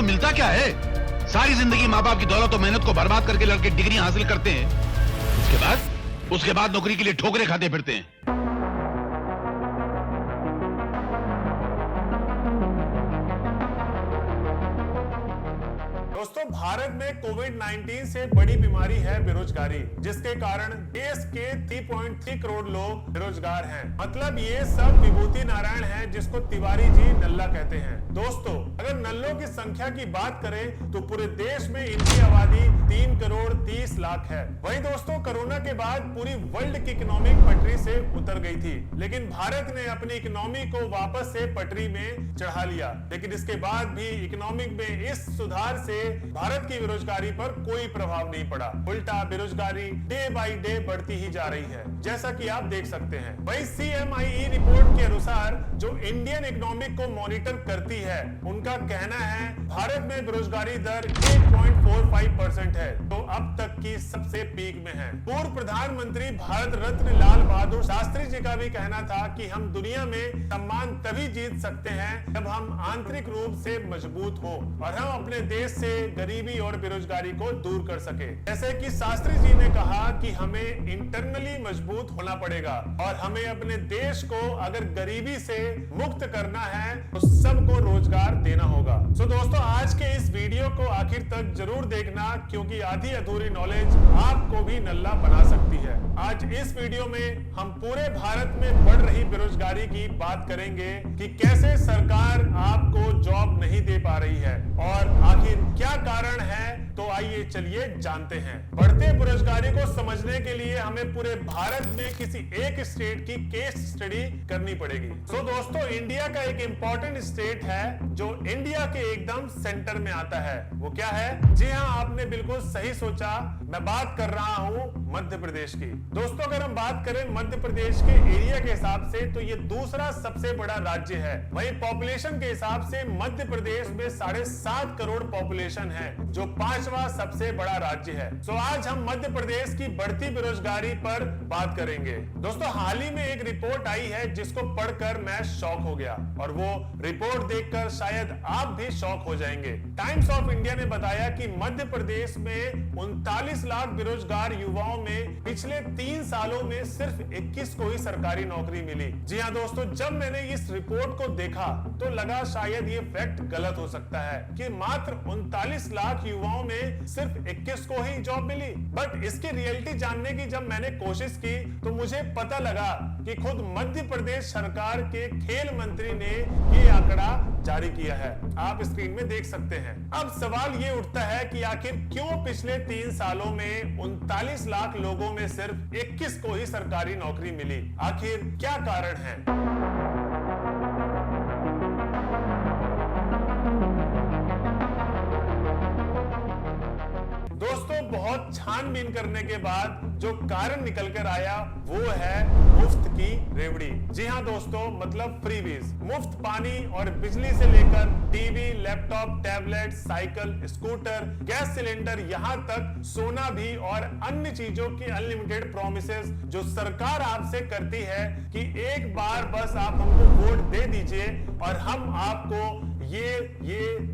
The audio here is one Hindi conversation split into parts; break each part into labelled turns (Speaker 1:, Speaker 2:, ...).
Speaker 1: मिलता क्या है? सारी जिंदगी माँ बाप की दौलत और मेहनत को बर्बाद करके लड़के डिग्री हासिल करते हैं, उसके बाद नौकरी के लिए ठोकरें खाते फिरते हैं।
Speaker 2: दोस्तों, भारत में कोविड-19 से बड़ी बीमारी है बेरोजगारी, जिसके कारण देश के 3.3 करोड़ लोग बेरोजगार हैं। मतलब ये सब विभूति नारायण हैं, जिसको तिवारी जी नल्ला कहते हैं। दोस्तों, अगर नल्लों की संख्या की बात करें तो पूरे देश में इनकी आबादी 3 करोड़ 30 लाख है। वहीं दोस्तों, कोरोना के बाद पूरी वर्ल्ड की इकोनॉमिक पटरी से उतर गई थी, लेकिन भारत ने अपनी इकोनॉमी को वापस से पटरी में चढ़ा लिया। लेकिन इसके बाद भी इकोनॉमिक में इस सुधार से भारत की बेरोजगारी पर कोई प्रभाव नहीं पड़ा। उल्टा बेरोजगारी डे बाय डे बढ़ती ही जा रही है, जैसा कि आप देख सकते हैं। वही CMIE रिपोर्ट के अनुसार, जो इंडियन इकोनॉमिक को मॉनिटर करती है, उनका कहना है भारत में बेरोजगारी दर 8.45% है, तो अब तक की सबसे पीक में है। पूर्व प्रधानमंत्री भारत रत्न लाल बहादुर शास्त्री जी का भी कहना था कि हम दुनिया में सम्मान तभी जीत सकते हैं जब हम आंतरिक रूप से मजबूत हो और हम अपने देश से गरीबी और बेरोजगारी को दूर कर सके। जैसे कि शास्त्री जी ने कहा कि हमें इंटरनली मजबूत होना पड़ेगा और हमें अपने देश को अगर गरीबी से मुक्त करना है तो सबको रोजगार देना होगा। सो दोस्तों, आज के इस वीडियो को आखिर तक जरूर देखना, क्योंकि आधी अधूरी नॉलेज आपको भी नल्ला बना सकती है। आज इस वीडियो में हम पूरे भारत में बढ़ रही बेरोजगारी की बात करेंगे कि कैसे सरकार आपको जॉब नहीं दे पा रही है और आखिर क्या कारण है। तो आइए चलिए जानते हैं। बढ़ते बेरोजगारी को समझने के लिए हमें पूरे भारत में किसी एक स्टेट की केस स्टडी करनी पड़ेगी। सो दोस्तों, इंडिया का एक इंपॉर्टेंट स्टेट है जो इंडिया के एकदम सेंटर में आता है। वो क्या है? जी हाँ, आपने बिल्कुल सही सोचा। मैं बात कर रहा हूँ मध्य प्रदेश की। दोस्तों, अगर हम बात करें मध्य प्रदेश के एरिया के हिसाब से, तो ये दूसरा सबसे बड़ा राज्य है। वहीं पॉपुलेशन के हिसाब से मध्य प्रदेश में 7.5 करोड़ पॉपुलेशन है, जो 5वां सबसे बड़ा राज्य है। तो आज हम मध्य प्रदेश की बढ़ती बेरोजगारी पर बात करेंगे। दोस्तों, हाल ही में एक रिपोर्ट आई है जिसको पढ़कर मैं शॉक हो गया, और वो रिपोर्ट देखकर शायद आप भी शॉक हो जाएंगे। टाइम्स ऑफ इंडिया ने बताया कि मध्य प्रदेश में 39 लाख बेरोजगार युवाओं में पिछले 3 सालों में सिर्फ 21 को ही सरकारी नौकरी मिली। जी हाँ दोस्तों, जब मैंने इस रिपोर्ट को देखा तो लगा शायद ये फैक्ट गलत हो सकता है कि मात्र 39 लाख युवाओं में सिर्फ 21 को ही जॉब मिली। बट इसकी रियलिटी जानने की जब मैंने कोशिश की तो मुझे पता लगा कि खुद मध्य प्रदेश सरकार के खेल मंत्री ने ये आंकड़ा जारी किया है। आप स्क्रीन में देख सकते हैं। अब सवाल ये उठता है कि आखिर क्यों पिछले 3 सालों में 39 लाख लोगों में सिर्फ 21 को ही सरकारी नौकरी मिली? आखिर क्या कारण है? दोस्तों, बहुत छानबीन करने के बाद जो कारण निकल कर आया वो है मुफ्त की रेवड़ी। जी हाँ दोस्तों, मतलब फ्रीबीज। मुफ्त पानी और बिजली से लेकर TV, laptop, tablet, cycle, scooter, gas cylinder, यहाँ तक सोना भी और अन्य चीजों की अनलिमिटेड प्रोमिसेस जो सरकार आपसे करती है कि एक बार बस आप हमको वोट दे दीजिए और हम आपको ये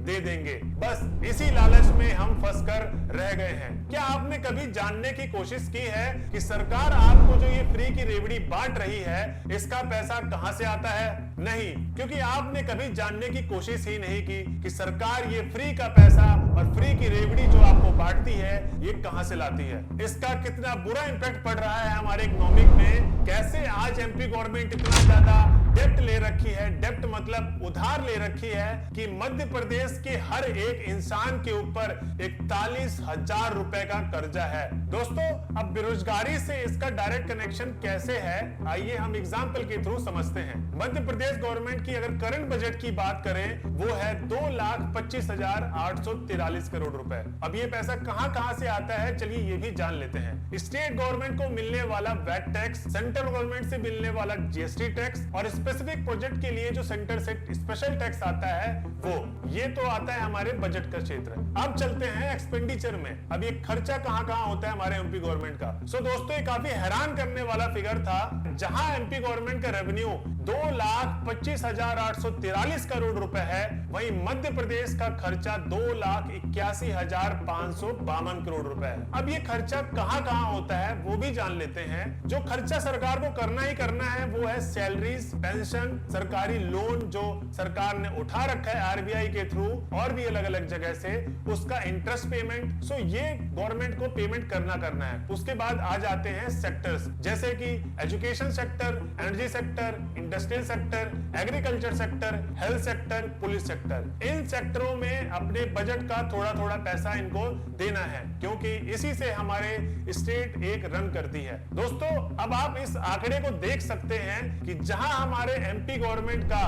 Speaker 2: दे देंगे। बस इसी लालच में हम फंसकर रह गए हैं। क्या आपने कभी जानने की कोशिश की है कि सरकार आपको जो ये फ्री की रेवड़ी बांट रही है, इसका पैसा कहां से आता है? नहीं, क्योंकि आपने कभी जानने की कोशिश ही नहीं की कि सरकार ये फ्री का पैसा और फ्री की रेवड़ी जो आपको बांटती है, ये कहां से लाती है। इसका कितना बुरा इंपैक्ट पड़ रहा है हमारे इकोनॉमिक में। कैसे आज एमपी गवर्नमेंट इतना ज्यादा डेप्ट ले रखी है, डेप्ट मतलब उधार ले रखी है, कि मध्य प्रदेश के हर एक इंसान के ऊपर 41,000 रुपए का कर्जा है। दोस्तों, अब बेरोजगारी से इसका डायरेक्ट कनेक्शन कैसे है, आइए हम एग्जांपल के थ्रू समझते हैं। मध्य प्रदेश गवर्नमेंट की अगर करंट बजट की बात करें, वो है 2,25,843 करोड़ रुपए। अब ये पैसा कहां से आता है, चलिए ये भी जान लेते हैं। स्टेट गवर्नमेंट को मिलने वाला वैट टैक्स, सेंट्रल गवर्नमेंट से मिलने वाला जीएसटी टैक्स, और स्पेसिफिक प्रोजेक्ट के लिए जो सेंटर से स्पेशल टैक्स आता है वो, ये तो आता है हमारे बजट का क्षेत्र। अब चलते हैं एक्सपेंडिचर में। अब ये खर्चा कहां होता है हमारे एमपी गवर्नमेंट का। सो दोस्तों, ये काफी हैरान करने वाला फिगर था। जहां एमपी गवर्नमेंट का रेवेन्यू 2,25,843 करोड़ रुपए है, वहीं मध्य प्रदेश का खर्चा 2,81,552 करोड़ रुपए है। अब ये खर्चा कहां होता है वो भी जान लेते हैं। जो खर्चा सरकार को करना ही करना है वो है सैलरीज, पेंशन, सरकारी लोन जो सरकार ने उठा रखा है आरबीआई के थ्रू और भी अलग अलग जगह से, उसका इंटरेस्ट पेमेंट। सो ये गवर्नमेंट को पेमेंट करना है। उसके बाद आ जाते हैं सेक्टर्स, जैसे कि education sector, energy sector, industrial sector, agriculture sector, health sector, police sector. इन सेक्टरों में अपने बजट का थोड़ा थोड़ा पैसा इनको देना है, क्योंकि इसी से हमारे स्टेट एक रन करती है। दोस्तों, अब आप इस आंकड़े को देख सकते हैं कि जहां हमारे एमपी गवर्नमेंट का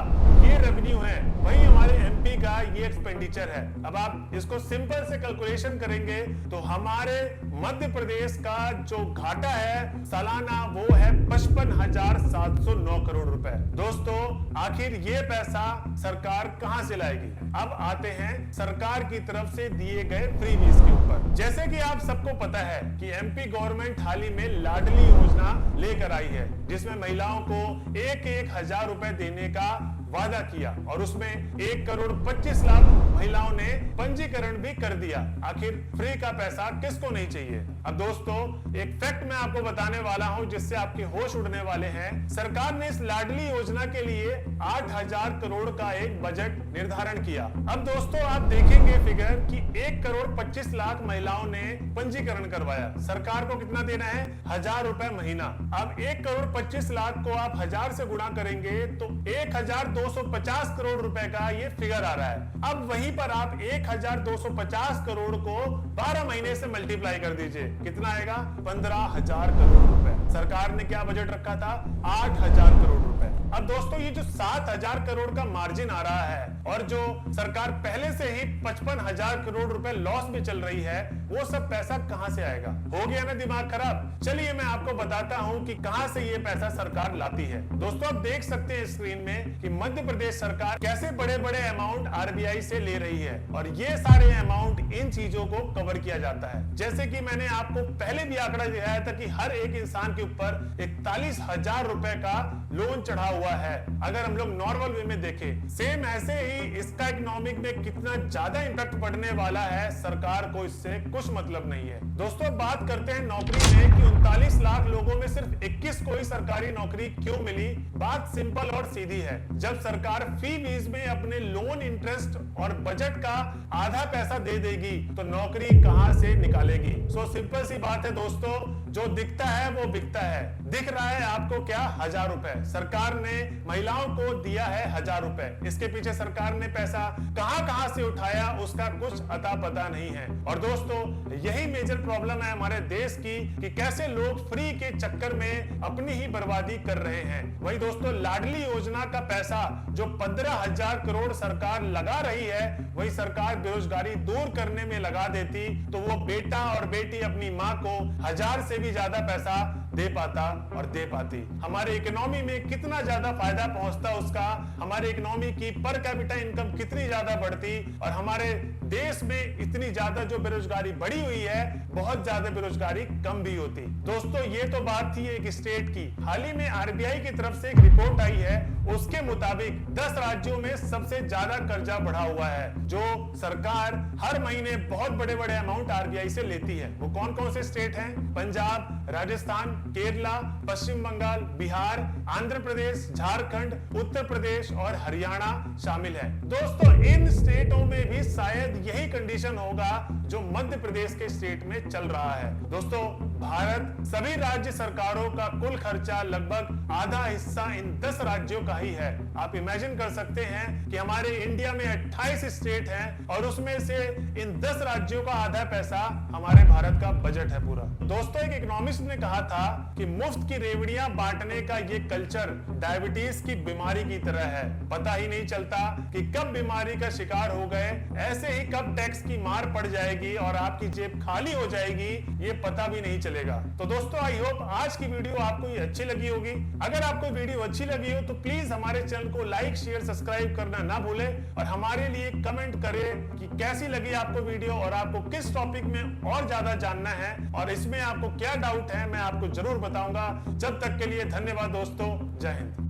Speaker 2: ये रेवेन्यू है, वहीं हमारे एमपी का ये एक्सपेंडिचर है। अब आप इसको सिंपल से कैलकुलेशन करेंगे तो हमारे मध्य प्रदेश का जो घाटा है सालाना वो है 55,709 करोड़ रुपए। दोस्तों, आखिर ये पैसा सरकार कहां से लाएगी? अब आते हैं सरकार की तरफ से दिए गए फ्रीबीज के ऊपर। जैसे कि आप सबको पता है कि एमपी गवर्नमेंट हाल ही में लाडली योजना लेकर आई है, जिसमें महिलाओं को 1-1 हजार रुपए देने का वादा किया और उसमें 1,25,00,000 महिलाओं ने पंजीकरण भी कर दिया। आखिर फ्री का पैसा किसको नहीं चाहिए? अब दोस्तों, एक फैक्ट मैं आपको बताने वाला हूं जिससे आपके होश उड़ने वाले हैं। सरकार ने इस लाडली योजना के लिए 8,000 करोड़ का एक बजट निर्धारण किया। अब दोस्तों, आप देखेंगे फिगर कि 1,25,00,000 महिलाओं ने पंजीकरण करवाया। सरकार को कितना देना है? 1,000 रुपए महीना। अब 1,25,00,000 को आप 1,000 से गुणा करेंगे तो 1,250 करोड़ रुपए का ये फिगर आ रहा है। अब वहीं पर आप 1,250 करोड़ को 12 महीने से मल्टीप्लाई कर दीजिए, कितना आएगा? 15,000 करोड़ रुपए। सरकार ने क्या बजट रखा था? 8,000 करोड़ रुपए। अब दोस्तों, ये जो 7,000 करोड़ का मार्जिन आ रहा है और जो सरकार पहले से ही 55,000 करोड़ रुपए लॉस में चल रही है, वो सब पैसा कहां से आएगा? हो गया ना दिमाग खराब? चलिए मैं आपको बताता हूं कि कहां से ये पैसा सरकार लाती है। दोस्तों, आप देख सकते हैं स्क्रीन में कि मध्य प्रदेश सरकार कैसे बड़े बड़े अमाउंट आरबीआई से ले रही है और ये सारे अमाउंट इन चीजों को कवर किया जाता है। जैसे कि मैंने आपको पहले भी आंकड़ा दिखाया था कि हर एक इंसान के ऊपर 41,000 रुपए का लोन चढ़ा हुआ है। अगर हम लोग नॉर्मल वे में देखें, सेम ऐसे ही इसका इकोनॉमिक में कितना ज्यादा इंपैक्ट पड़ने वाला है, सरकार को इससे कुछ मतलब नहीं है। दोस्तों, बात करते हैं नौकरी में कि 39 लाख लोगों में सिर्फ 21 को ही सरकारी नौकरी क्यों मिली। बात सिंपल और सीधी है। जब सरकार फी बीज में अपने लोन, इंटरेस्ट और बजट का आधा पैसा दे देगी तो नौकरी कहां से निकालेगी? सो सिंपल सी बात है दोस्तों, जो दिखता है वो बिकता है। दिख रहा है आपको क्या? 1,000 रुपए। सरकार ने महिलाओं को दिया है 1,000 रुपए। इसके पीछे सरकार ने पैसा कहां से उठाया उसका कुछ अता पता नहीं है। और दोस्तों, यही मेजर प्रॉब्लम है हमारे देश की कि कैसे लोग फ्री के चक्कर में अपनी ही बर्बादी कर रहे हैं। वही दोस्तों, लाडली योजना का पैसा जो 15,000 करोड़ सरकार लगा रही है, वही सरकार बेरोजगारी दूर करने में लगा देती तो वो बेटा और बेटी अपनी मां को 1,000 से भी ज्यादा पैसा दे पाता और दे पाती। हमारे इकोनॉमी में कितना ज्यादा फायदा पहुंचता उसका, हमारे इकोनॉमी की पर कैपिटा इनकम कितनी ज्यादा बढ़ती और हमारे देश में इतनी ज्यादा जो बेरोजगारी बढ़ी हुई है, बहुत ज्यादा बेरोजगारी कम भी होती। दोस्तों, ये तो बात थी एक स्टेट की। हाल ही में आरबीआई की तरफ से एक रिपोर्ट आई है, उसके मुताबिक 10 राज्यों में सबसे ज्यादा कर्जा बढ़ा हुआ है, जो सरकार हर महीने बहुत बड़े बड़े अमाउंट आरबीआई से लेती है। वो कौन कौन से स्टेट हैं? पंजाब, राजस्थान, केरला, पश्चिम बंगाल, बिहार, आंध्र प्रदेश, झारखंड, उत्तर प्रदेश और हरियाणा शामिल है। दोस्तों, इन स्टेटों में भी शायद यही कंडीशन होगा जो मध्य प्रदेश के स्टेट में चल रहा है। दोस्तों, भारत सभी राज्य सरकारों का कुल खर्चा लगभग आधा हिस्सा इन 10 राज्यों का ही है। आप इमेजिन कर सकते हैं कि हमारे इंडिया में 28 स्टेट हैं और उसमें से इन 10 राज्यों का आधा पैसा हमारे भारत का बजट है पूरा। दोस्तों, एक इकोनॉमिस्ट ने कहा था कि मुफ्त की रेवड़ियां बांटने का ये कल्चर डायबिटीज की बीमारी की तरह है। पता ही नहीं चलता कि कब बीमारी का शिकार हो गए, ऐसे ही कब टैक्स की मार पड़ जाएगी और आपकी जेब खाली हो जाएगी, ये पता भी नहीं चलेगा। तो दोस्तों आई होप आज की वीडियो आपको ये अच्छी लगी होगी। अगर आपको वीडियो अच्छी लगी हो तो प्लीज हमारे चैनल को लाइक शेयर सब्सक्राइब करना ना भूलें और हमारे लिए कमेंट करें कि कैसी लगी आपको वीडियो और आपको किस टॉपिक में और ज्यादा जानना है और इसमें आपको क्या डाउट है, मैं आपको जरूर बताऊंगा। जब तक के लिए धन्यवाद दोस्तों, जय हिंद।